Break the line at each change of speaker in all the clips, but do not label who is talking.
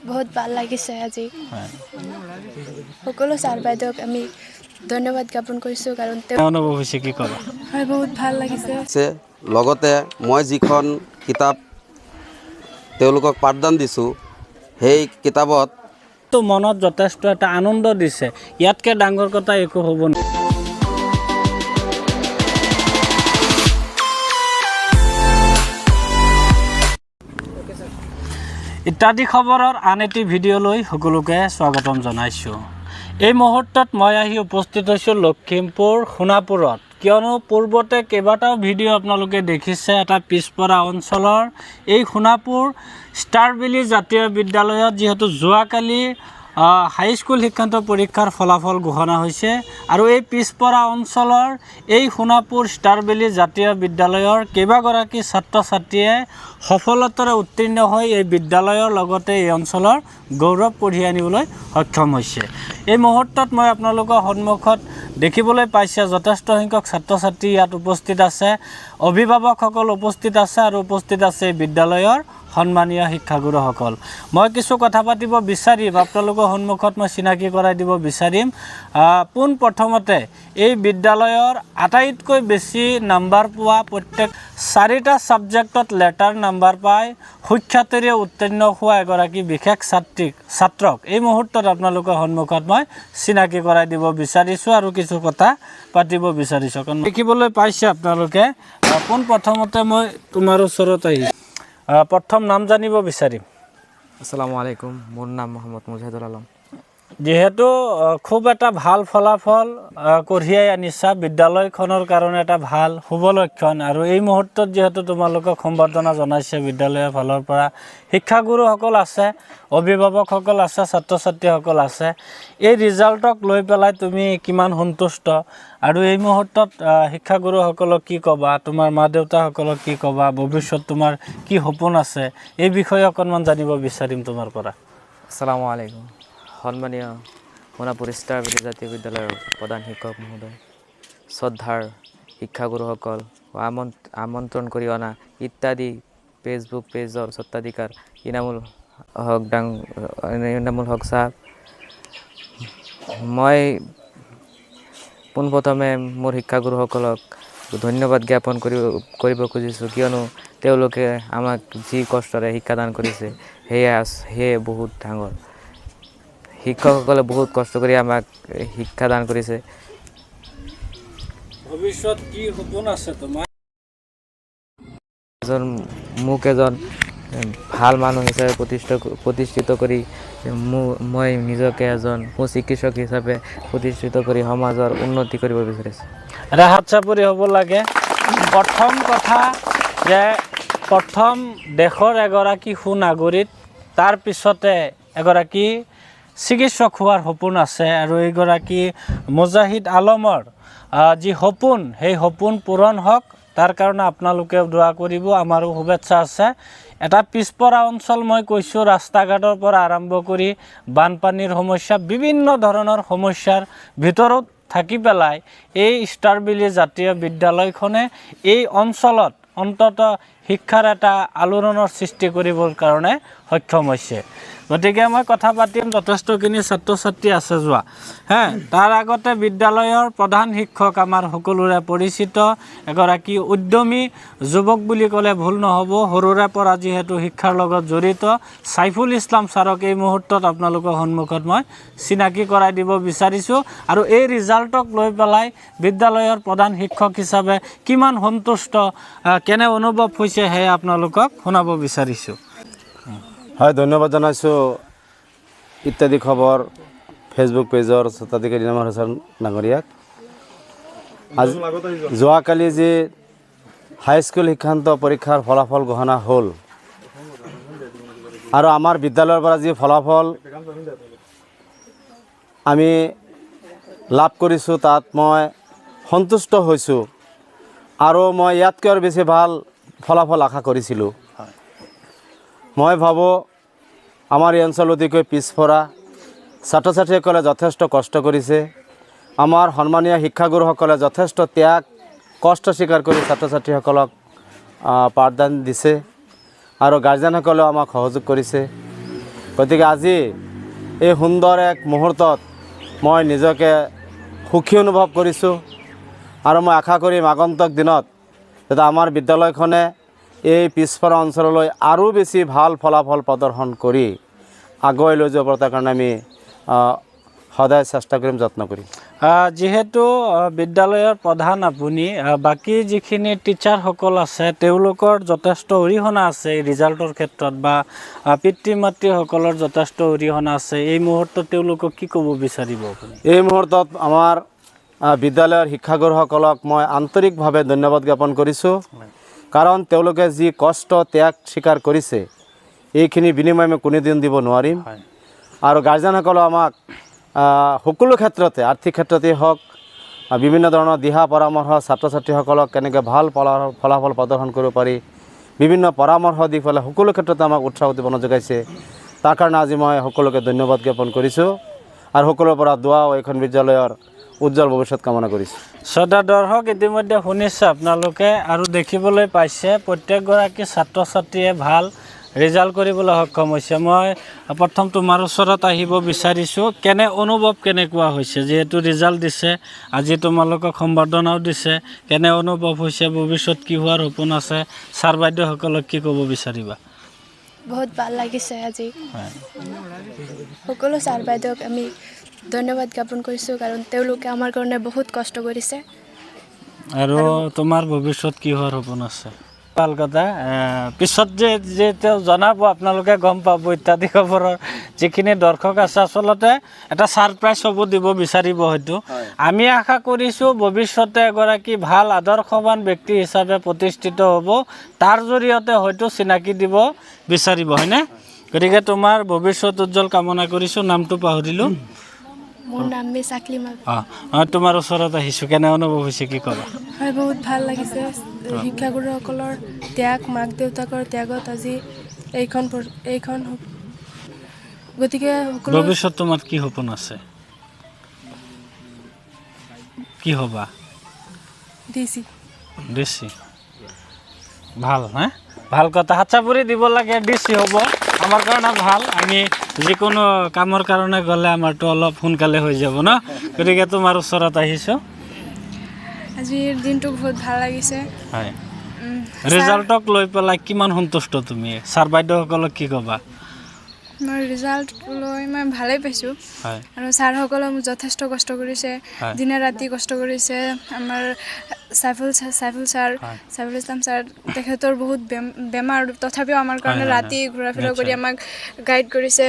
বহুত ভাল লাগিছে আজি সকলো ছাৰ বাইদেউক আমি ধন্যবাদ জ্ঞাপন কৰিছোঁ কাৰণ
অনুভৱ হৈছে কি ক'বা
হয় বহুত ভাল লাগিছে
লগতে মই যিখন কিতাপ তেওঁলোকক পাঠদান দিছোঁ সেই কিতাপত
তো মনত যথেষ্ট এটা আনন্দ দিছে ইয়াতকৈ ডাঙৰ কথা একো হ'ব নোৱাৰে ইত্যাদি খবৰৰ আন এটি ভিডিঅ'লৈ সকলোকে স্বাগতম জনাইছোঁ এই মুহূৰ্তত মই আহি উপস্থিত হৈছোঁ লখিমপুৰ সোণাপুৰত কিয়নো পূৰ্বতে কেইবাটাও ভিডিঅ' আপোনালোকে দেখিছে এটা পিছপৰা অঞ্চলৰ এই সোণাপুৰ ষ্টাৰবেলি জাতীয় বিদ্যালয়ত যিহেতু যোৱাকালি হাইস্কুল শিক্ষান্ত পৰীক্ষাৰ ফলাফল ঘোষণা হৈছে আৰু এই পিছপৰা অঞ্চলৰ এই সোণাপুৰ ষ্টাৰবেলি জাতীয় বিদ্যালয়ৰ কেইবাগৰাকী ছাত্ৰ ছাত্ৰীয়ে সফলতাৰে উত্তীৰ্ণ হৈ এই বিদ্যালয়ৰ লগতে এই অঞ্চলৰ গৌৰৱ কঢ়িয়াই আনিবলৈ সক্ষম হৈছে এই মুহূৰ্তত মই আপোনালোকৰ সন্মুখত দেখিবলৈ পাইছে যথেষ্ট সংখ্যক ছাত্ৰ ছাত্ৰী ইয়াত উপস্থিত আছে অভিভাৱকসকল উপস্থিত আছে আৰু উপস্থিত আছে বিদ্যালয়ৰ সন্মানীয় শিক্ষাগুৰুসকল মই কিছু কথা পাতিব বিচাৰিম আপোনালোকৰ সন্মুখত মই চিনাকি কৰাই দিব বিচাৰিম পোন প্ৰথমতে এই বিদ্যালয়ৰ আটাইতকৈ বেছি নাম্বাৰ পোৱা প্ৰত্যেক 4টা ছাবজেক্টত লেটাৰ নাম্বাৰ পাই সুখ্যাতিৰে উত্তীৰ্ণ হোৱা এগৰাকী বিশেষ ছাত্ৰক এই মুহূৰ্তত আপোনালোকৰ সন্মুখত মই চিনাকি কৰাই দিব বিচাৰিছোঁ আৰু কিছু কথা পাতিব বিচাৰিছোঁ কাৰণ দেখিবলৈ পাইছে আপোনালোকে পোন প্ৰথমতে মই তোমাৰ ওচৰত আহিছোঁ প্ৰথম নাম জানিব বিচাৰিম
আসসালামু আলাইকুম মোৰ নাম মোহাম্মদ মুজাহিদুল আলম
যেহেতু খুব এটা ভাল ফলাফল কঢ়িয়াই আনিছা বিদ্যালয়খনৰ কাৰণে এটা ভাল শুভ লক্ষণ আৰু এই মুহূৰ্তত যেহেতু তোমালোকক সম্বৰ্ধনা জনাইছে বিদ্যালয়ৰ ফালৰ পৰা শিক্ষাগুৰুসকল আছে অভিভাৱকসকল আছে ছাত্ৰ ছাত্ৰীসকল আছে এই ৰিজাল্টক লৈ পেলাই তুমি কিমান সন্তুষ্ট আৰু এই মুহূৰ্তত শিক্ষাগুৰুসকলক কি ক'বা তোমাৰ মা দেউতাসকলক কি ক'বা ভৱিষ্যত তোমাৰ কি সপোন আছে এই বিষয়ে অকণমান জানিব বিচাৰিম তোমাৰ পৰা
আসসালামু আলাইকুম সন্মানীয় সোণাপুৰ ষ্টাৰবেলি জাতীয় বিদ্যালয়ৰ প্ৰধান শিক্ষক মহোদয় শ্ৰদ্ধাৰ শিক্ষাগুৰুসকল আমন্ত্ৰণ কৰি অনা ইত্যাদি ফেচবুক পেজৰ স্বত্বাধিকাৰ ইনামুল হক সাহেব মই পোনপ্ৰথমে মোৰ শিক্ষাগুৰুসকলক ধন্যবাদ জ্ঞাপন কৰিব খুজিছোঁ কিয়নো তেওঁলোকে আমাক যি কষ্টৰে শিক্ষাদান কৰিছে সেয়ে বহুত ডাঙৰ শিক্ষকসকলে বহুত কষ্ট কৰি আমাক শিক্ষাদান কৰিছে
ভৱিষ্যত কি সপোন আছে তোমাৰ
মোক এজন ভাল মানুহ হিচাপে প্ৰতিষ্ঠিত কৰি মই নিজকে এজন সুচিকিৎসক হিচাপে প্ৰতিষ্ঠিত কৰি সমাজৰ উন্নতি কৰিব বিচাৰিছোঁ
ৰাহাত চাপৰি হ'ব লাগে প্ৰথম কথা যে প্ৰথম দেশৰ এগৰাকী সুনাগৰিক তাৰ পিছতে এগৰাকী চিকিৎসক হোৱাৰ সপোন আছে আৰু এইগৰাকী মুজাহিদ আলমৰ যি সপোন সেই সপোন পূৰণ হওক তাৰ কাৰণে আপোনালোকে দোৱা কৰিব আমাৰো শুভেচ্ছা আছে এটা পিছপৰা অঞ্চল মই কৈছোঁ ৰাস্তা ঘাটৰ পৰা আৰম্ভ কৰি বানপানীৰ সমস্যা বিভিন্ন ধৰণৰ সমস্যাৰ ভিতৰত থাকি পেলাই এই ষ্টাৰবেলি জাতীয় বিদ্যালয়খনে এই অঞ্চলত অন্তত শিক্ষাৰ এটা আলোড়নৰ সৃষ্টি কৰিবৰ কাৰণে সক্ষম হৈছে গতিকে মই কথা পাতিম যথেষ্টখিনি ছাত্ৰ ছাত্ৰী আছে যোৱা তাৰ আগতে বিদ্যালয়ৰ প্ৰধান শিক্ষক আমাৰ সকলোৰে পৰিচিত এগৰাকী উদ্যমী যুৱক বুলি ক'লে ভুল নহ'ব সৰুৰে পৰা যিহেতু শিক্ষাৰ লগত জড়িত সাইফুল ইছলাম ছাৰক এই মুহূৰ্তত আপোনালোকৰ সন্মুখত মই চিনাকি কৰাই দিব বিচাৰিছোঁ আৰু এই ৰিজাল্টক লৈ পেলাই বিদ্যালয়ৰ প্ৰধান শিক্ষক হিচাপে কিমান সন্তুষ্ট কেনে অনুভৱ হৈছে সেয়া আপোনালোকক শুনাব বিচাৰিছোঁ
হয় ধন্যবাদ জনাইছোঁ ইত্যাদি খবৰ ফেচবুক পেজৰ স্বত্বাধিকাৰী ইনামুল হুছেইন ডাঙৰীয়াক আজি যোৱাকালি যি হাইস্কুল শিক্ষান্ত পৰীক্ষাৰ ফলাফল ঘোষণা হ'ল আৰু আমাৰ বিদ্যালয়ৰ পৰা যি ফলাফল আমি লাভ কৰিছোঁ তাত মই সন্তুষ্ট হৈছোঁ আৰু মই ইয়াতকৈ আৰু বেছি ভাল ফলাফল আশা কৰিছিলোঁ মই ভাবোঁ আমাৰ এই অঞ্চল অতিকৈ পিছপৰা ছাত্ৰ ছাত্ৰীসকলে যথেষ্ট কষ্ট কৰিছে আমাৰ সন্মানীয় শিক্ষাগুৰুসকলে যথেষ্ট ত্যাগ কষ্ট স্বীকাৰ কৰি ছাত্ৰ ছাত্ৰীসকলক পাঠদান দিছে আৰু গাৰ্জেনসকলেও আমাক সহযোগ কৰিছে গতিকে আজি এই সুন্দৰ এক মুহূৰ্তত মই নিজকে সুখী অনুভৱ কৰিছোঁ আৰু মই আশা কৰিম আগন্তুক দিনত যাতে আমাৰ বিদ্যালয়খনে এই পিছপৰা অঞ্চললৈ আৰু বেছি ভাল ফলাফল প্ৰদৰ্শন কৰি আগুৱাই লৈ যাব পৰাৰ কাৰণে আমি সদায় চেষ্টা কৰিম, যত্ন কৰিম।
যেহেতু বিদ্যালয়ৰ প্ৰধান আপুনি, বাকী যিখিনি টিচাৰসকল আছে তেওঁলোকৰ যথেষ্ট অৰিহণা আছে এই ৰিজাল্টৰ ক্ষেত্ৰত, বা পিতৃ মাতৃসকলৰ যথেষ্ট অৰিহণা আছে। এই মুহূৰ্তত তেওঁলোকক কি ক'ব বিচাৰিব আপুনি?
এই মুহূৰ্তত আমাৰ বিদ্যালয়ৰ শিক্ষাগুৰুসকলক মই আন্তৰিকভাৱে ধন্যবাদ জ্ঞাপন কৰিছোঁ, কাৰণ তেওঁলোকে যি কষ্ট ত্যাগ স্বীকাৰ কৰিছে এইখিনি বিনিময় আমি কোনোদিন দিব নোৱাৰিম। আৰু গাৰ্জেনসকলে আমাক সকলো ক্ষেত্ৰতে, আৰ্থিক ক্ষেত্ৰতেই হওক, বিভিন্ন ধৰণৰ দিহা পৰামৰ্শ, ছাত্ৰ ছাত্ৰীসকলক কেনেকৈ ভাল ফলাফল প্ৰদৰ্শন কৰিব পাৰি বিভিন্ন পৰামৰ্শ দি পেলাই সকলো ক্ষেত্ৰতে আমাক উৎসাহ উদ্দীপনা যোগাইছে। তাৰ কাৰণে আজি মই সকলোকে ধন্যবাদ জ্ঞাপন কৰিছোঁ আৰু সকলোৰে পৰা দুৱাও এইখন বিদ্যালয়ৰ উজ্জ্বল ভৱিষ্যত কামনা কৰিছোঁ।
শ্ৰদ্ধা দৰ্শক, ইতিমধ্যে শুনিছে আপোনালোকে আৰু দেখিবলৈ পাইছে প্ৰত্যেকগৰাকী ছাত্ৰ ছাত্ৰীয়ে ভাল ৰিজাল্ট কৰিবলৈ সক্ষম হৈছে। মই প্ৰথম তোমাৰ ওচৰত আহিব বিচাৰিছোঁ, অনুভৱ কেনেকুৱা হৈছে? যিহেতু ৰিজাল্ট দিছে, আজি তোমালোকক সম্বৰ্ধনাও দিছে, কেনে অনুভৱ হৈছে? ভৱিষ্যত কি হোৱাৰ সপোন আছে? ছাৰ বাইদেউসকলক কি ক'ব বিচাৰিবা?
বহুত ভাল লাগিছে আজি। সকলো ছাৰ বাইদেউক আমি ধন্যবাদ জ্ঞাপন কৰিছোঁ, কাৰণ তেওঁলোকে আমাৰ কাৰণে বহুত কষ্ট কৰিছে।
আৰু তোমাৰ ভৱিষ্যত কি হোৱাৰ সপোন আছে? ভাল কথা। পিছত যে তেওঁ জনাব, আপোনালোকে গম পাব ইত্যাদি খবৰৰ যিখিনি দৰ্শক আছে, আচলতে এটা ছাৰপ্ৰাইজ হ'ব দিব বিচাৰিব হয়তো। আমি আশা কৰিছোঁ ভৱিষ্যতে এগৰাকী ভাল আদৰ্শৱান ব্যক্তি হিচাপে প্ৰতিষ্ঠিত হ'ব, তাৰ জৰিয়তে হয়তো চিনাকি দিব বিচাৰিব, হয়নে? গতিকে তোমাৰ ভৱিষ্যত উজ্জ্বল কামনা কৰিছোঁ। নামটো পাহৰিলোঁ।
মোৰ নাম মিছ আকলিমা।
তোমাৰ ওচৰত আহিছোঁ, কেনে অনুভৱ হৈছে কি ক'বা?
হয়, বহুত ভাল লাগিছে। শিক্ষাগুৰুসকলৰ ত্যাগ, মাক দেউতাকৰ ত্যাগত আজি এইখন গতিকে
ভৱিষ্যত তোমাৰ কি সপোন আছে? কি হ'বা? ডিচি। ভাল, হা? ভাল কথা। হাতচাপৰি দিব লাগে, ডিচি হ'ব আমাৰ কাৰণে ভাল। আমি যিকোনো কামৰ কাৰণে গ'লে আমাৰতো অলপ সোনকালে হৈ যাব ন। গতিকে তোমাৰ ওচৰত আহিছোঁ।
আজিৰ দিনটো বহুত ভাল লাগিছে।
হয়, ৰিজাল্টক লৈ পেলাই কিমান সন্তুষ্ট তুমি? ছাৰ বাইদেউসকলক কি ক'বা?
মই ৰিজাল্ট লৈ মই ভালেই পাইছোঁ।
হয়,
আৰু ছাৰসকলে মোক যথেষ্ট কষ্ট কৰিছে, দিনে ৰাতি কষ্ট কৰিছে। আমাৰ চাইফুল ইছলাম ছাৰ, তেখেতৰ বহুত বেমাৰ, তথাপিও আমাৰ কাৰণে ৰাতি ঘূৰা ফুৰা কৰি আমাক গাইড কৰিছে।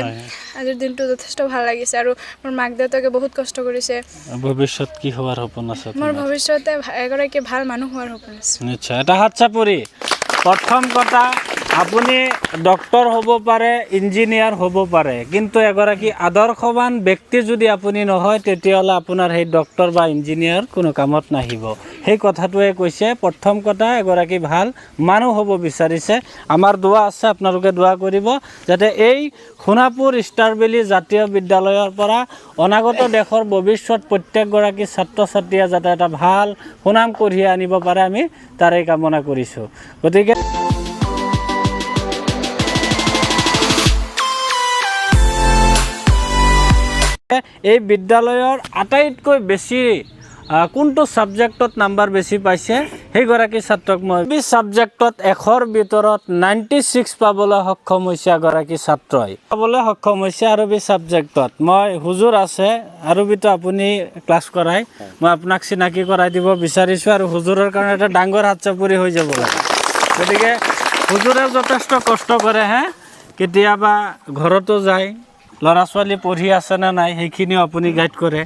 আজিৰ দিনটো যথেষ্ট ভাল লাগিছে। আৰু মোৰ মাক দেউতাকে বহুত কষ্ট কৰিছে।
ভৱিষ্যত কি হোৱাৰ সপোন আছে?
মোৰ ভৱিষ্যতে এগৰাকী ভাল মানুহ হোৱাৰ সপোন আছে।
নিশ্চয়। এটা হাতচাপৰি। প্ৰথম কথা, আপুনি ডক্টৰ হ'ব পাৰে, ইঞ্জিনিয়াৰ হ'ব পাৰে, কিন্তু এগৰাকী আদৰ্শৱান ব্যক্তি যদি আপুনি নহয়, তেতিয়াহ'লে আপোনাৰ সেই ডক্টৰ বা ইঞ্জিনিয়াৰ কোনো কামত নাহিব। সেই কথাটোৱে কৈছে। প্ৰথম কথা, এগৰাকী ভাল মানুহ হ'ব বিচাৰিছে। আমাৰ দোৱা আছে, আপোনালোকে দোৱা কৰিব যাতে এই সোণাপুৰ ষ্টাৰবেলী জাতীয় বিদ্যালয়ৰ পৰা অনাগত দেশৰ ভৱিষ্যত প্ৰত্যেকগৰাকী ছাত্ৰ ছাত্ৰীয়ে যাতে এটা ভাল সুনাম কঢ়িয়াই আনিব পাৰে, আমি তাৰে কামনা কৰিছোঁ। গতিকে এই বিদ্যালয়ৰ আটাইতকৈ বেছি কোনটো ছাবজেক্টত নাম্বাৰ বেছি পাইছে সেইগৰাকী ছাত্ৰক মই 20 ছাবজেক্টত 100ৰ ভিতৰত 96 পাবলৈ সক্ষম হৈছে। এগৰাকী ছাত্ৰই পাবলৈ সক্ষম হৈছে আৰবী ছাবজেক্টত। মই হুজুৰ আছে আৰবীটো আপুনি ক্লাছ কৰাই, মই আপোনাক চিনাকি কৰাই দিব বিচাৰিছোঁ। আৰু হুজুৰৰ কাৰণে এটা ডাঙৰ হাতচাপৰি হৈ যাব লাগে। গতিকে হুজুৰে যথেষ্ট কষ্ট কৰে, কেতিয়াবা ঘৰতো যায়, ল'ৰা ছোৱালী পঢ়ি আছে নে নাই সেইখিনিও আপুনি গাইড কৰে।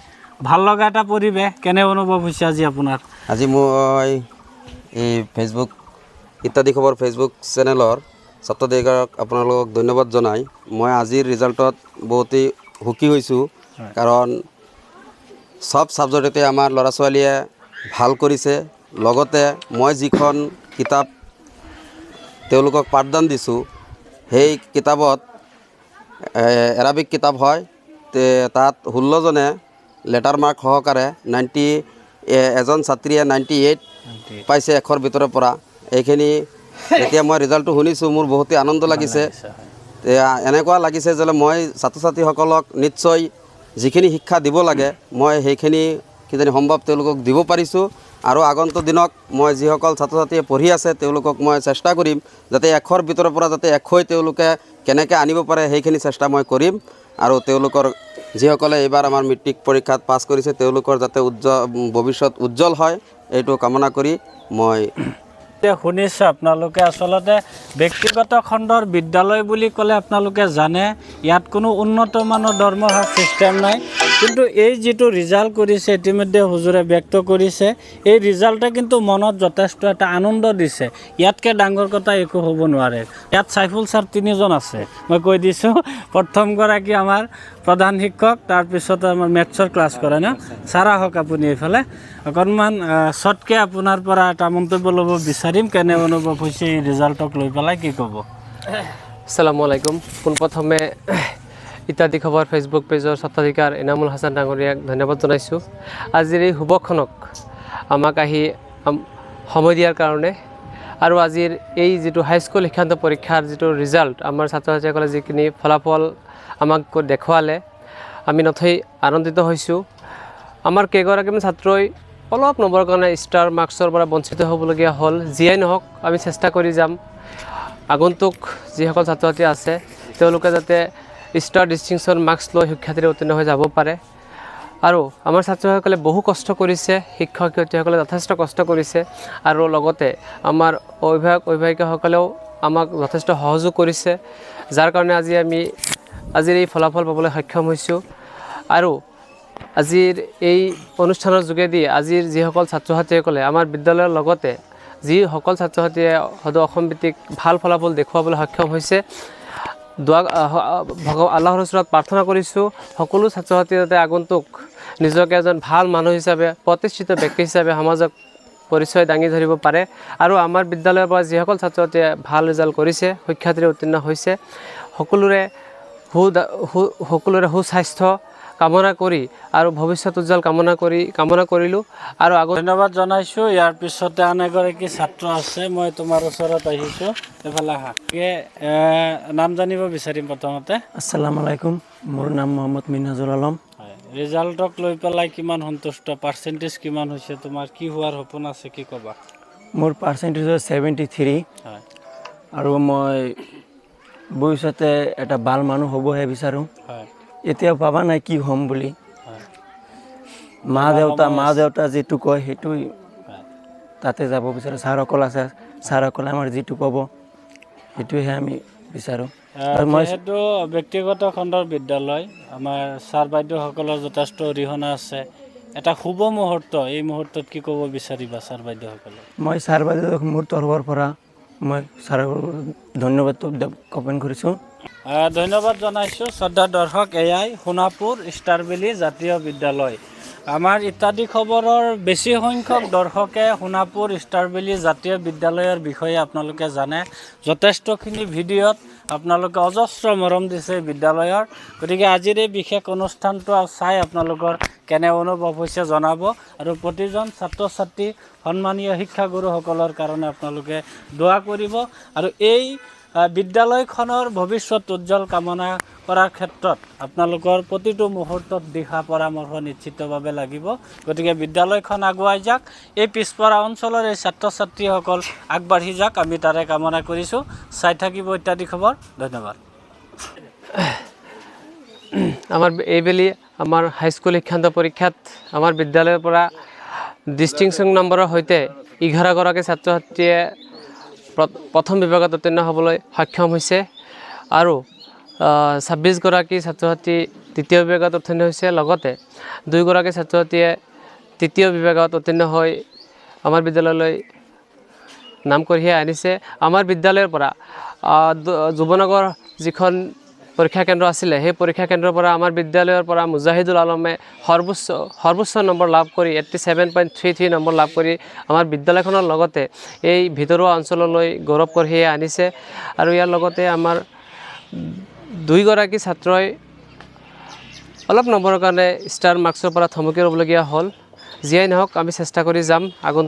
ভাল লগা এটা পৰিৱেশ। কেনে অনুভৱ হৈছে আজি আপোনাৰ?
আজি মই এই ফেচবুক ইত্যাদি খবৰ ফেচবুক চেনেলৰ ছাত্ৰদেউতাকক আপোনালোকক ধন্যবাদ জনাই মই আজিৰ ৰিজাল্টত বহুতেই সুখী হৈছোঁ। কাৰণ সব ছাবজেক্টতে আমাৰ ল'ৰা ছোৱালীয়ে ভাল কৰিছে। লগতে মই যিখন কিতাপ তেওঁলোকক পাঠদান দিছোঁ, সেই কিতাপত এৰাবিক কিতাপ হয়, তাত 16জনে লেটাৰ মাৰ্ক সহকাৰে 90, এজন ছাত্ৰীয়ে 98 পাইছে 100ৰ ভিতৰৰ পৰা। এইখিনি যেতিয়া মই ৰিজাল্টটো শুনিছোঁ মোৰ বহুতেই আনন্দ লাগিছে। এনেকুৱা লাগিছে যে মই ছাত্ৰ ছাত্ৰীসকলক নিশ্চয় যিখিনি শিক্ষা দিব লাগে মই সেইখিনি কিজানি সম্ভৱ তেওঁলোকক দিব পাৰিছোঁ আৰু আগন্তুক দিনত মই যিসকল ছাত্ৰ ছাত্ৰীয়ে পঢ়ি আছে তেওঁলোকক মই চেষ্টা কৰিম যাতে 100ৰ ভিতৰৰ পৰা যাতে 100 তেওঁলোকে কেনেকৈ আনিব পাৰে সেইখিনি চেষ্টা মই কৰিম আৰু তেওঁলোকৰ যিসকলে এইবাৰ আমাৰ মেট্ৰিক পৰীক্ষাত পাছ কৰিছে তেওঁলোকৰ যাতে ভৱিষ্যত উজ্জ্বল হয় এইটো কামনা কৰি মই
এতিয়া শুনিছোঁ আপোনালোকে আচলতে ব্যক্তিগত খণ্ডৰ বিদ্যালয় বুলি ক'লে আপোনালোকে জানে ইয়াত কোনো উন্নত মানৰ দৰমহাৰ ছিষ্টেম নাই কিন্তু এই যিটো ৰিজাল্ট কৰিছে ইতিমধ্যে হুজুৰে ব্যক্ত কৰিছে এই ৰিজাল্টে কিন্তু মনত যথেষ্ট এটা আনন্দ দিছে ইয়াতকৈ ডাঙৰ কথা একো হ'ব নোৱাৰে ইয়াত সাইফুল ছাৰ 3জন আছে মই কৈ দিছোঁ প্ৰথমগৰাকী আমাৰ প্ৰধান শিক্ষক তাৰপিছত আমাৰ মেথছৰ ক্লাছ কৰে ন ছাৰ আহক আপুনি এইফালে অকণমান শ্বৰ্টকৈ আপোনাৰ পৰা এটা মন্তব্য ল'ব বিচাৰিম কেনে অনুভৱ হৈছে এই ৰিজাল্টক লৈ পেলাই কি ক'ব
আসসালামু আলাইকুম পোনপ্ৰথমে ইত্যাদি খবৰ ফেচবুক পেজৰ স্বত্বাধিকাৰ ইনামুল হাছান ডাঙৰীয়াক ধন্যবাদ জনাইছোঁ আজিৰ এই শুভক্ষণক আমাক আহি সময় দিয়াৰ কাৰণে আৰু আজিৰ এই যিটো হাইস্কুল শিক্ষান্ত পৰীক্ষাৰ যিটো ৰিজাল্ট আমাৰ ছাত্ৰ ছাত্ৰীসকলে যিখিনি ফলাফল আমাক দেখুৱালে আমি নথৈ আনন্দিত হৈছোঁ আমাৰ কেইগৰাকীমান ছাত্ৰই অলপ নম্বৰৰ কাৰণে ষ্টাৰ মাৰ্কছৰ পৰা বঞ্চিত হ'বলগীয়া হ'ল যিয়েই নহওক আমি চেষ্টা কৰি যাম আগন্তুক যিসকল ছাত্ৰ ছাত্ৰী আছে তেওঁলোকে যাতে ষ্টাৰ ডিষ্টিংশ্যন মাৰ্কছ লৈ শিক্ষাৰ্থীৰে উত্তীৰ্ণ হৈ যাব পাৰে আৰু আমাৰ ছাত্ৰসকলে বহু কষ্ট কৰিছে শিক্ষক শিক্ষয়িত্ৰীসকলে যথেষ্ট কষ্ট কৰিছে আৰু লগতে আমাৰ অভিভাৱক অভিভাৱিকাসকলেও আমাক যথেষ্ট সহযোগ কৰিছে যাৰ কাৰণে আজিৰ এই ফলাফল পাবলৈ সক্ষম হৈছোঁ আৰু আজিৰ এই অনুষ্ঠানৰ যোগেদি আজিৰ যিসকল ছাত্ৰ ছাত্ৰীসকলে আমাৰ বিদ্যালয়ৰ লগতে যিসকল ছাত্ৰ ছাত্ৰীয়ে সদৌ অসম ভিত্তিক ভাল ফলাফল দেখুৱাবলৈ সক্ষম হৈছে আল্লাহৰ ওচৰত প্ৰাৰ্থনা কৰিছোঁ সকলো ছাত্ৰ ছাত্ৰী যাতে আগন্তুক নিজকে এজন ভাল মানুহ হিচাপে প্ৰতিষ্ঠিত ব্যক্তি হিচাপে সমাজক পৰিচয় দাঙি ধৰিব পাৰে আৰু আমাৰ বিদ্যালয়ৰ পৰা যিসকল ছাত্ৰ ছাত্ৰীয়ে ভাল ৰিজাল্ট কৰিছে শিক্ষাৰ্থীৰে উত্তীৰ্ণ হৈছে সকলোৰে সুস্বাস্থ্য কামনা কৰি আৰু ভৱিষ্যত উজ্জ্বল কামনা কৰিলোঁ আৰু
ধন্যবাদ জনাইছোঁ ইয়াৰ পিছতে আন এগৰাকী ছাত্ৰ আছে মই তোমাৰ ওচৰত আহিছোঁ এইফালে আহা নাম জানিব বিচাৰিম প্ৰথমতে
আসসালামু আলাইকুম মোৰ নাম মোহাম্মদ মিনহাজুল আলম
হয় ৰিজাল্টক লৈ পেলাই কিমান সন্তুষ্ট পাৰ্চেণ্টেজ কিমান হৈছে তোমাৰ কি হোৱাৰ সপোন আছে কি ক'বা
মোৰ পাৰ্চেণ্টেজ 73
হয়
আৰু মই ভৱিষ্যতে এটা ভাল মানুহ হ'বহে বিচাৰোঁ
হয়
এতিয়াও পাবা নাই কি হ'ম বুলি মা দেউতা যিটো কয় সেইটো তাতে যাব বিচাৰোঁ ছাৰসকল আছে ছাৰসকলে আমাৰ যিটো ক'ব সেইটোহে আমি বিচাৰোঁ আৰু মই
যিহেতু ব্যক্তিগত খণ্ডৰ বিদ্যালয় আমাৰ ছাৰ বাইদেউসকলৰ যথেষ্ট অৰিহণা আছে এটা শুভ মুহূৰ্ত এই মুহূৰ্তত কি ক'ব বিচাৰিবা ছাৰ বাইদেউসকলে
মই ছাৰ বাইদেউক মোৰ তৰফৰ পৰা মই ছাৰক ধন্যবাদ জ্ঞাপন কৰিছোঁ
ধন্যবাদ জনাইছোঁ শ্ৰদ্ধা দৰ্শক এয়াই সোণাপুৰ ষ্টাৰ ভেলী জাতীয় বিদ্যালয় আমাৰ ইত্যাদি খবৰৰ বেছি সংখ্যক দৰ্শকে সোণাপুৰ ষ্টাৰ ভেলী জাতীয় বিদ্যালয়ৰ বিষয়ে আপোনালোকে জানে যথেষ্টখিনি ভিডিঅ'ত আপোনালোকে অজস্ৰ মৰম দিছে বিদ্যালয়ৰ গতিকে আজিৰ এই বিশেষ অনুষ্ঠানটো চাই আপোনালোকৰ কেনে অনুভৱ হৈছে জনাব আৰু প্ৰতিজন ছাত্ৰ ছাত্ৰী সন্মানীয় শিক্ষাগুৰুসকলৰ কাৰণে আপোনালোকে দোৱা কৰিব আৰু এই বিদ্যালয়খনৰ ভৱিষ্যত উজ্জ্বল কামনা কৰাৰ ক্ষেত্ৰত আপোনালোকৰ প্ৰতিটো মুহূৰ্তত দিহা পৰামৰ্শ নিশ্চিতভাৱে লাগিব গতিকে বিদ্যালয়খন আগুৱাই যাওক এই পিছপৰা অঞ্চলৰ এই ছাত্ৰ ছাত্ৰীসকল আগবাঢ়ি যাওক আমি তাৰে কামনা কৰিছোঁ চাই থাকিব ইত্যাদি খবৰ ধন্যবাদ
এইবেলি আমাৰ হাইস্কুল শিক্ষান্ত পৰীক্ষাত আমাৰ বিদ্যালয়ৰ পৰা ডিষ্টিংশ্যন নম্বৰৰ সৈতে 11গৰাকী ছাত্ৰ ছাত্ৰীয়ে প্ৰথম বিভাগত উত্তীৰ্ণ হ'বলৈ সক্ষম হৈছে আৰু 26গৰাকী ছাত্ৰ ছাত্ৰী দ্বিতীয় বিভাগত উত্তীৰ্ণ হৈছে লগতে 2গৰাকী ছাত্ৰ ছাত্ৰীয়ে তৃতীয় বিভাগত উত্তীৰ্ণ হৈ আমাৰ বিদ্যালয়লৈ নাম কঢ়িয়াই আনিছে আমাৰ বিদ্যালয়ৰ পৰা যুৱনগৰ যিখন পৰীক্ষা কেন্দ্ৰ আছিলে সেই পৰীক্ষা কেন্দ্ৰৰ পৰা আমাৰ বিদ্যালয়ৰ পৰা মুজাহিদুল আলমে সৰ্বোচ্চ নম্বৰ লাভ কৰি 87.33 নম্বৰ লাভ কৰি আমাৰ বিদ্যালয়খনৰ লগতে এই ভিতৰুৱা অঞ্চললৈ গৌৰৱ কঢ়িয়াই আনিছে আৰু ইয়াৰ লগতে আমাৰ 2গৰাকী ছাত্ৰই অলপ নম্বৰৰ কাৰণে ষ্টাৰ মাৰ্কছৰ পৰা থমকি ৰ'বলগীয়া হ'ল যিয়েই নহওক আমি চেষ্টা কৰি যাম আগন্তুক